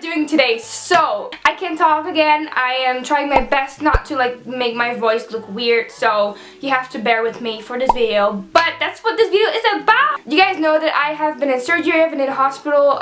guys doing today? So, I can't talk again. I am trying my best not to like make my voice look weird, so you have to bear with me for this video. But that's what this video is about. You guys know that I have been in surgery. I've been in the hospital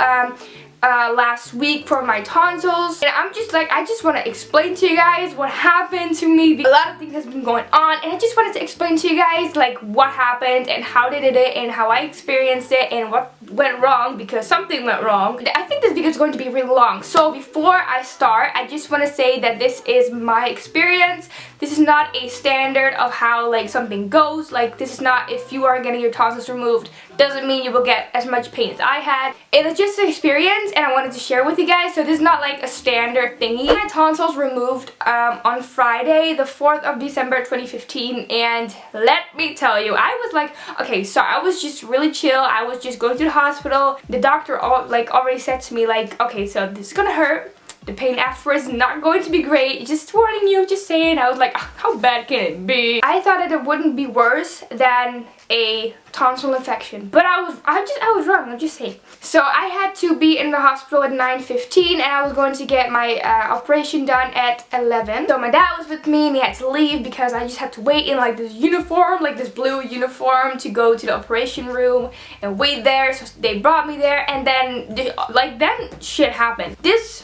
last week for my tonsils, and I'm just like, I just want to explain to you guys what happened to me. A lot of things has been going on, and I just wanted to explain to you guys like what happened and how they did it and how I experienced it and what went wrong, because something went wrong. I think this video is going to be really long, so before I start, I just want to say that this is my experience. This is not a standard of how like something goes. Like, this is not, if you are getting your tonsils removed, doesn't mean you will get as much pain as I had. It is just an experience, and I wanted to share with you guys. So this is not like a standard thingy. My tonsils removed on Friday, the 4th of December 2015, and let me tell you, I was like, okay, so I was just really chill. I was just going to the hospital. The doctor already said to me like, okay, so this is gonna hurt. The pain afterwards is not going to be great. Just warning you, just saying. I was like, how bad can it be? I thought that it wouldn't be worse than a tonsil infection, but I was wrong. I'm just saying. So I had to be in the hospital at 9:15, and I was going to get my operation done at 11. So my dad was with me, and he had to leave because I just had to wait in like this uniform, like this blue uniform, to go to the operation room and wait there. So they brought me there, and then then shit happened. This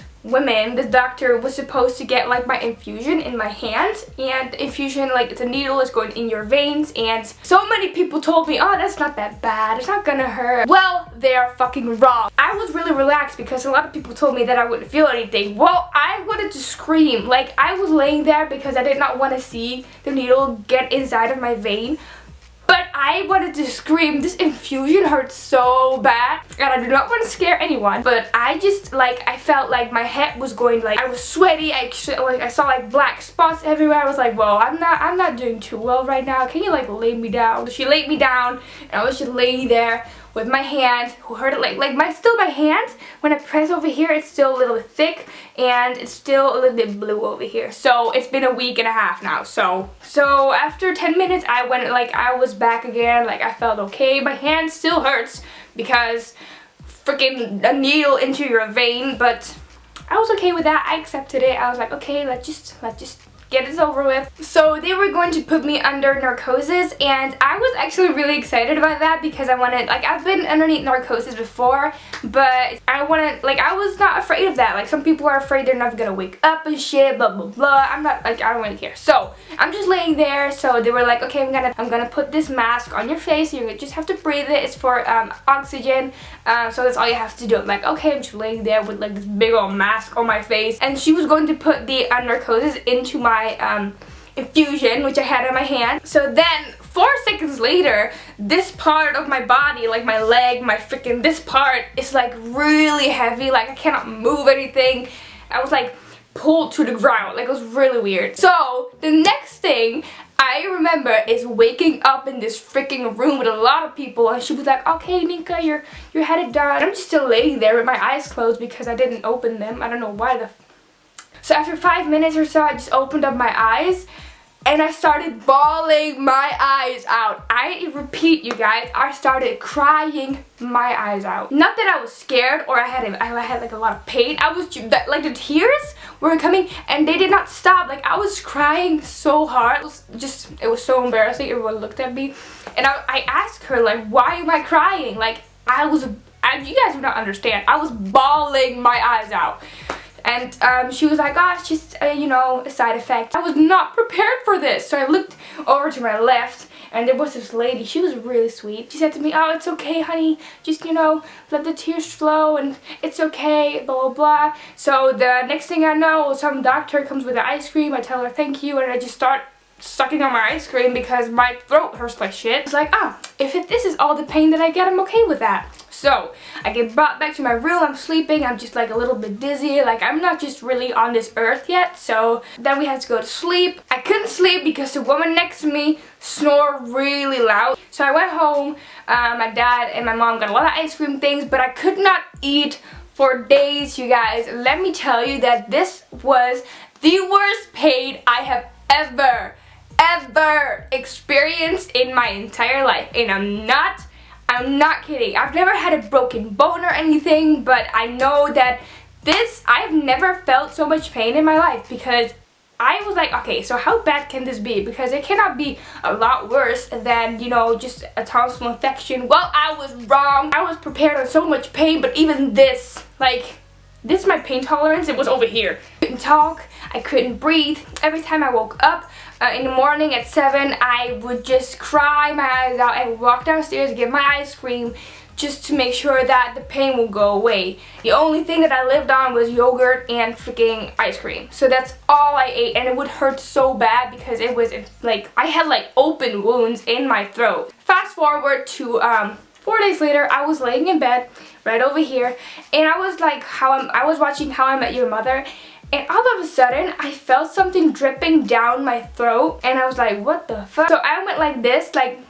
doctor was supposed to get like my infusion in my hand, and the infusion, like, it's a needle, is going in your veins, and so many people told me, oh, that's not that bad, it's not gonna hurt. Well, they are fucking wrong. I was really relaxed because a lot of people told me that I wouldn't feel anything. Well, I wanted to scream. Like, I was laying there because I did not want to see the needle get inside of my vein. But I wanted to scream. This infusion hurt so bad, and I do not want to scare anyone, but I just, like, I felt like my head was going, like, I was sweaty. I saw like black spots everywhere. I was like, whoa, I'm not doing too well right now. Can you like lay me down? She laid me down, and I was just laying there with my hand. Who heard it? Like my hand, when I press over here, it's still a little bit thick, and it's still a little bit blue over here. So it's been a week and a half now. So after 10 minutes, I was back again. Like, I felt okay. My hand still hurts because freaking a needle into your vein, but I was okay with that. I accepted it. I was like, okay, let's just get this over with. So they were going to put me under narcosis, and I was actually really excited about that because I wanted, like, I've been underneath narcosis before, but I was not afraid of that. Like, some people are afraid they're not gonna wake up and shit, blah blah blah. I'm not, like, I don't really care. So I'm just laying there. So they were like, okay, I'm gonna put this mask on your face. You just have to breathe it. It's for oxygen. So that's all you have to do. I'm like, okay, I'm just laying there with like this big old mask on my face, and she was going to put the narcosis into my infusion, which I had in my hand. So then 4 seconds later, this part of my body, like my leg, this part is like really heavy. Like, I cannot move anything. I was like pulled to the ground. Like, it was really weird. So the next thing I remember is waking up in this freaking room with a lot of people, and she was like, okay, Nienke, you're headed down. I'm just still laying there with my eyes closed because I didn't open them. I don't know why So after 5 minutes or so, I just opened up my eyes, and I started bawling my eyes out. I repeat, you guys, I started crying my eyes out. Not that I was scared or I had like a lot of pain. I was like, the tears were coming and they did not stop. Like, I was crying so hard. It was so embarrassing. Everyone looked at me, and I asked her, like, why am I crying? Like, you guys do not understand. I was bawling my eyes out. And she was like, oh, it's just, you know, a side effect. I was not prepared for this. So I looked over to my left, and there was this lady. She was really sweet. She said to me, oh, it's okay, honey. Just, you know, let the tears flow, and it's okay, blah, blah, blah. So the next thing I know, some doctor comes with the ice cream. I tell her thank you, and I just start sucking on my ice cream because my throat hurts like shit. It's like, if this is all the pain that I get, I'm okay with that. So I get brought back to my room. I'm sleeping. I'm just like a little bit dizzy. Like, I'm not just really on this earth yet. So then we had to go to sleep. I couldn't sleep because the woman next to me snored really loud. So I went home. My dad and my mom got a lot of ice cream things, but I could not eat for days, you guys. Let me tell you that this was the worst pain I have ever experienced in my entire life. And I'm not kidding. I've never had a broken bone or anything, but I know that I've never felt so much pain in my life, because I was like, okay, so how bad can this be? Because it cannot be a lot worse than, you know, just a tonsil infection. Well, I was wrong. I was prepared on so much pain, but even this, like, this is my pain tolerance. It was over here. I couldn't talk. I couldn't breathe. Every time I woke up in the morning at 7, I would just cry my eyes out. I would walk downstairs and get my ice cream just to make sure that the pain will go away. The only thing that I lived on was yogurt and freaking ice cream. So that's all I ate, and it would hurt so bad because it was like, I had like open wounds in my throat. Fast forward to 4 days later, I was laying in bed right over here, and I was like, I was watching How I Met Your Mother, and all of a sudden I felt something dripping down my throat, and I was like, what the fuck? So I went like this, like,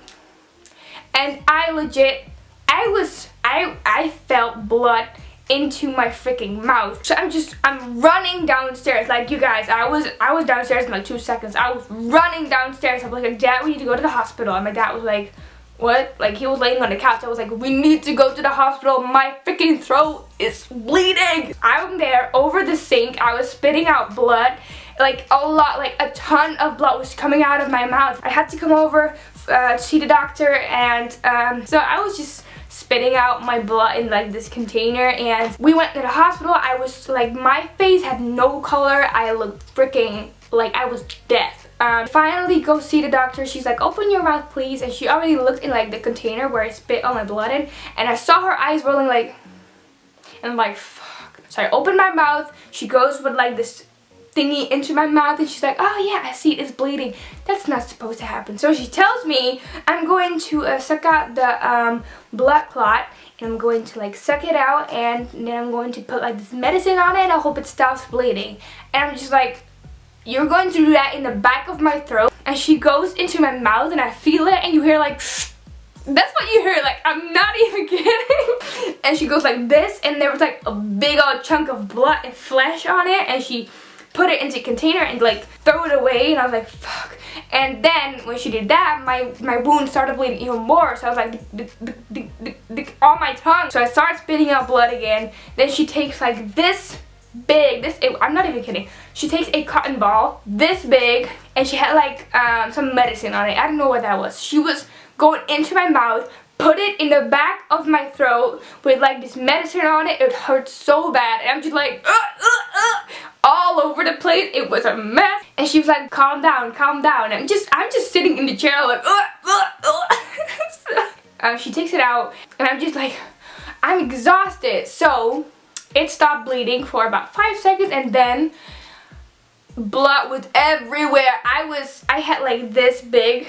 and I legit, I felt blood into my freaking mouth. So I'm running downstairs. Like, you guys, I was downstairs in like 2 seconds. I was running downstairs. I was like, Dad, we need to go to the hospital. And my dad was like, what? Like, he was laying on the couch. I was like, we need to go to the hospital. My freaking throat is bleeding. I'm there over the sink. I was spitting out blood. Like, a lot, like a ton of blood was coming out of my mouth. I had to come over to see the doctor, and so I was just spitting out my blood in like this container, and we went to the hospital. I was like, my face had no color. I looked freaking like I was death. Finally go see the doctor. She's like, open your mouth please, and she already looked in like the container where I spit all my blood in, and I saw her eyes rolling, like, and I'm like, fuck. So I opened my mouth. She goes with like this thingy into my mouth, and she's like, oh yeah, I see it's bleeding. That's not supposed to happen. So she tells me I'm going to suck out the blood clot, and I'm going to like suck it out, and then I'm going to put like this medicine on it, and I hope it stops bleeding. And I'm just like, you're going to do that in the back of my throat? And she goes into my mouth, and I feel it, and you hear like, that's what you hear, like, I'm not even kidding. And she goes like this, and there was like a big old chunk of blood and flesh on it, and she put it into a container and like throw it away, and I was like, fuck. And then when she did that, my wound started bleeding even more, so I was like, on my tongue. So I started spitting out blood again. Then she takes like this big, I'm not even kidding, she takes a cotton ball this big, and she had like some medicine on it. I don't know what that was. She was going into my mouth, put it in the back of my throat with like this medicine on it. It hurt so bad, and I'm just like all over the place. It was a mess. And she was like, calm down, calm down. I'm just sitting in the chair like she takes it out, and I'm just like, I'm exhausted. So it stopped bleeding for about 5 seconds, and then blood was everywhere. I had like this big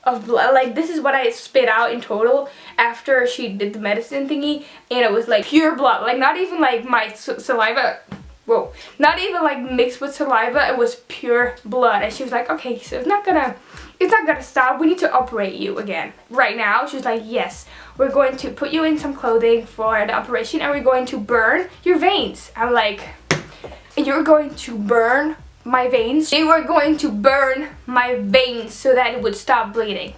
of blood. Like, this is what I spit out in total after she did the medicine thingy, and it was like pure blood. Like, not even like my saliva, whoa, not even like mixed with saliva. It was pure blood. And she was like, okay, so it's not gonna stop. We need to operate you again right now. She was like, yes, we're going to put you in some clothing for the operation, and we're going to burn your veins. I'm like, you're going to burn my veins? They were going to burn my veins so that it would stop bleeding.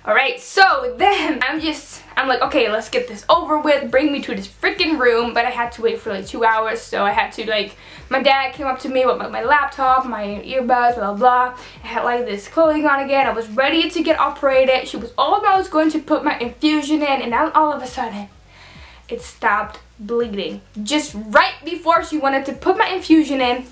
Alright, so then I'm like, okay, let's get this over with. Bring me to this freaking room. But I had to wait for like 2 hours, so I had to like, my dad came up to me with my laptop, my earbuds, blah blah. I had like this clothing on again. I was ready to get operated. She was almost going to put my infusion in, and then all of a sudden it stopped bleeding. Just right before she wanted to put my infusion in,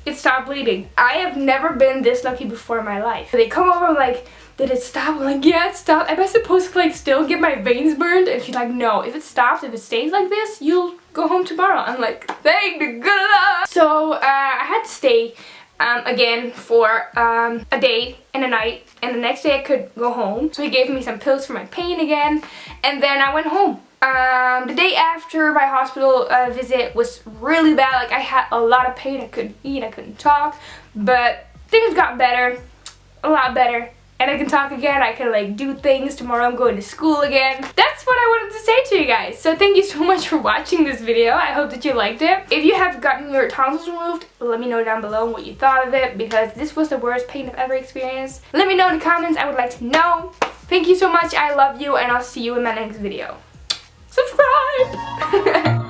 it stopped bleeding. I have never been this lucky before in my life. They come over like, did it stop? I'm like, yeah, it stopped. Am I supposed to like still get my veins burned? And she's like, no, if it stops, if it stays like this, you'll go home tomorrow. I'm like, thank the good Lord. So I had to stay again for a day and a night, and the next day I could go home. So he gave me some pills for my pain again, and then I went home. The day after my hospital visit was really bad. Like, I had a lot of pain. I couldn't eat, I couldn't talk, but things got better, a lot better, and I can talk again. I can like do things. Tomorrow I'm going to school again. That's what I wanted to say to you guys. So thank you so much for watching this video. I hope that you liked it. If you have gotten your tonsils removed, let me know down below what you thought of it, because this was the worst pain I've ever experienced. Let me know in the comments. I would like to know. Thank you so much. I love you, and I'll see you in my next video. Subscribe!